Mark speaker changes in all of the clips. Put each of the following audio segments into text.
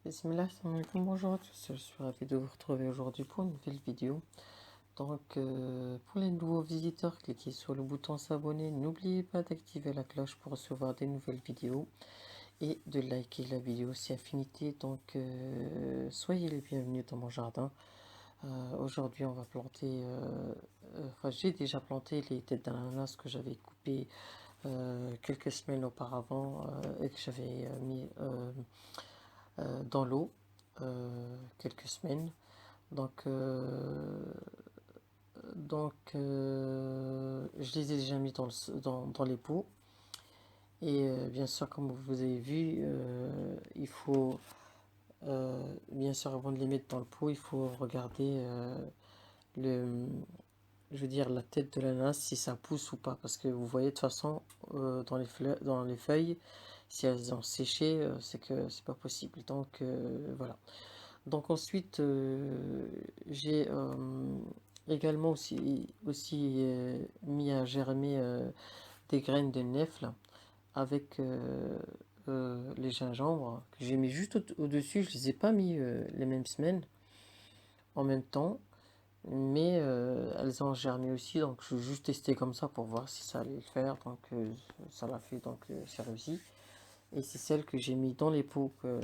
Speaker 1: Bismillah, salam alaikum, bonjour à tous, je suis ravi de vous retrouver aujourd'hui pour une nouvelle vidéo. Donc, pour les nouveaux visiteurs, cliquez sur le bouton s'abonner, n'oubliez pas d'activer la cloche pour recevoir des nouvelles vidéos et de liker la vidéo si affinité. Donc, soyez les bienvenus dans mon jardin. Aujourd'hui, on va planter, enfin, j'ai déjà planté les têtes d'ananas que j'avais coupées quelques semaines auparavant et que j'avais mis dans l'eau quelques semaines. Donc, je les ai déjà mis dans les pots. Et bien sûr, comme vous avez vu, il faut, bien sûr, avant de les mettre dans le pot, il faut regarder le, je veux dire, la tête de l'ananas, si ça pousse ou pas. Parce que vous voyez, de toute façon, dans les feuilles, si elles ont séché, c'est que c'est pas possible. Donc, voilà. Donc ensuite, j'ai également aussi mis à germer des graines de nèfles avec les gingembres que j'ai mis juste au-dessus. Je les ai pas mis les mêmes semaines en même temps, mais elles ont germé aussi. Donc je vais juste tester comme ça pour voir si ça allait le faire. Donc ça l'a fait, donc c'est réussi. Et c'est celle que j'ai mis dans les pots que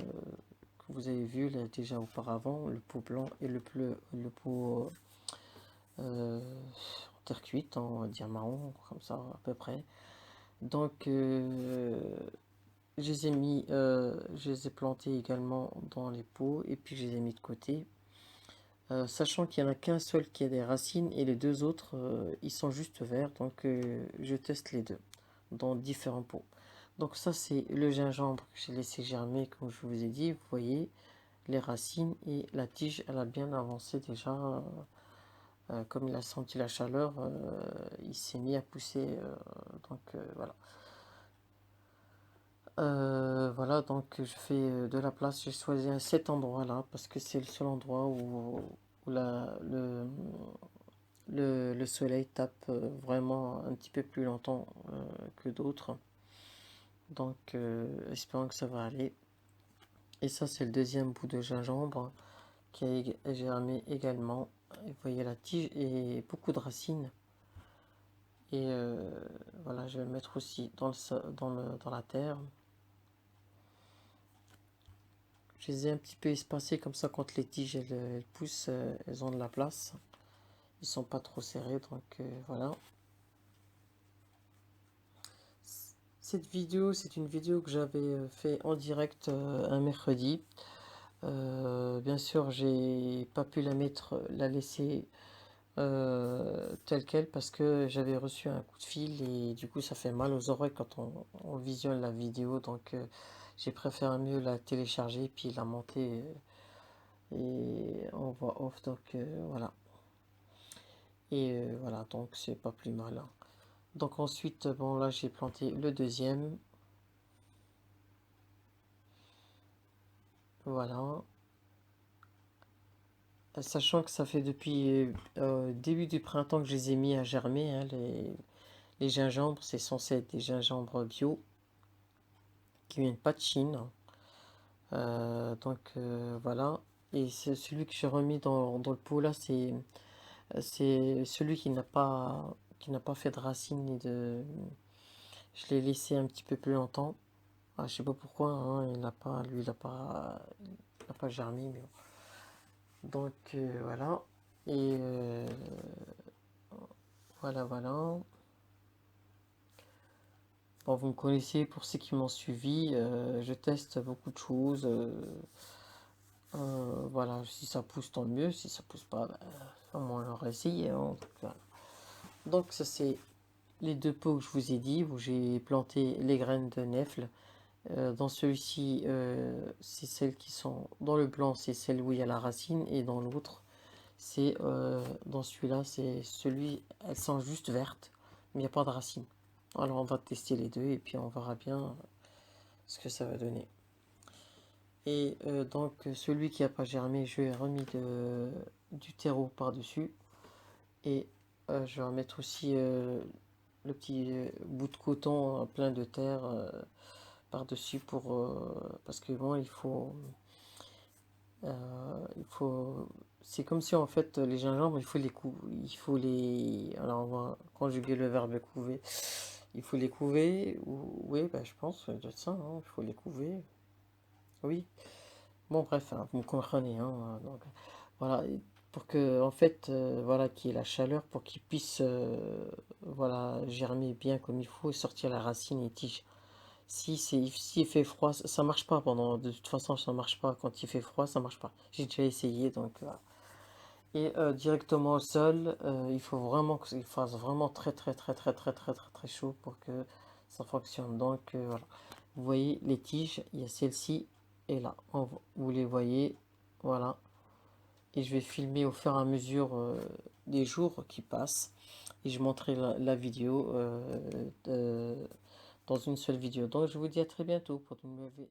Speaker 1: vous avez vu là, déjà auparavant, le pot blanc et le pot en terre cuite, hein, on va dire marron, comme ça à peu près. Donc je les ai mis, je les ai plantés également dans les pots et puis je les ai mis de côté. Sachant qu'il n'y en a qu'un seul qui a des racines et les deux autres ils sont juste verts, donc je teste les deux dans différents pots. Donc ça c'est le gingembre que j'ai laissé germer comme je vous ai dit, vous voyez les racines et la tige elle a bien avancé déjà, comme il a senti la chaleur, il s'est mis à pousser, donc voilà. Voilà, donc je fais de la place, j'ai choisi cet endroit là parce que c'est le seul endroit où le soleil tape vraiment un petit peu plus longtemps que d'autres. Donc espérons que ça va aller. Et ça c'est le deuxième bout de gingembre qui a germé également. Et vous voyez la tige et beaucoup de racines. Et voilà, je vais le mettre aussi dans la terre. Je les ai un petit peu espacés comme ça quand les tiges elles poussent, elles ont de la place. Ils sont pas trop serrés, donc voilà. Cette vidéo, c'est une vidéo que j'avais fait en direct un mercredi. Bien sûr, j'ai pas pu la laisser telle quelle parce que j'avais reçu un coup de fil et du coup ça fait mal aux oreilles quand on visionne la vidéo. Donc j'ai préféré mieux la télécharger puis la monter et en voix off. Donc voilà. Et voilà, donc c'est pas plus mal, hein. Donc ensuite, bon là j'ai planté le deuxième. Voilà. Sachant que ça fait depuis début du printemps que je les ai mis à germer, hein, les gingembres, c'est censé être des gingembres bio qui viennent pas de Chine. Donc voilà. Et c'est celui que j'ai remis dans le pot là, c'est celui qui n'a pas fait de racines ni de. Je l'ai laissé un petit peu plus longtemps. Ah, je sais pas pourquoi, hein, il n'a pas germé, mais bon. Donc voilà. Et voilà. Bon, vous me connaissez pour ceux qui m'ont suivi. Je teste beaucoup de choses. Voilà, si ça pousse, tant mieux. Si ça pousse pas, ben, au moins on aura essayé, hein. Donc, voilà. Donc ça c'est les deux pots que je vous ai dit où j'ai planté les graines de nèfles. Dans celui-ci, c'est celles qui sont dans le blanc, c'est celle où il y a la racine, et dans l'autre, c'est dans celui-là, c'est celui, elles sont juste vertes, mais il n'y a pas de racine. Alors on va tester les deux et puis on verra bien ce que ça va donner. Et donc celui qui n'a pas germé, je vais remis du terreau par-dessus et je vais remettre aussi le petit bout de coton plein de terre par-dessus pour parce que bon, Il faut, c'est comme si en fait les gingembre, il faut les, alors on va conjuguer le verbe couver. Il faut les couver, ou, oui, bah, je pense, de ça, hein, il faut les couver, oui. Bon, bref, hein, vous me comprenez, hein, donc voilà, et pour que, en fait, voilà, qu'il y ait la chaleur, pour qu'il puisse, voilà, germer bien comme il faut et sortir la racine et tige. Si il fait froid, ça marche pas pendant, de toute façon, ça marche pas quand il fait froid, ça marche pas. J'ai déjà essayé, donc voilà. Et directement au sol, il faut vraiment qu'il fasse vraiment très chaud pour que ça fonctionne. Donc voilà. Vous voyez les tiges, il y a celle-ci et là. Vous les voyez, voilà. Et je vais filmer au fur et à mesure des jours qui passent. Et je montrerai la vidéo dans une seule vidéo. Donc je vous dis à très bientôt pour une nouvelle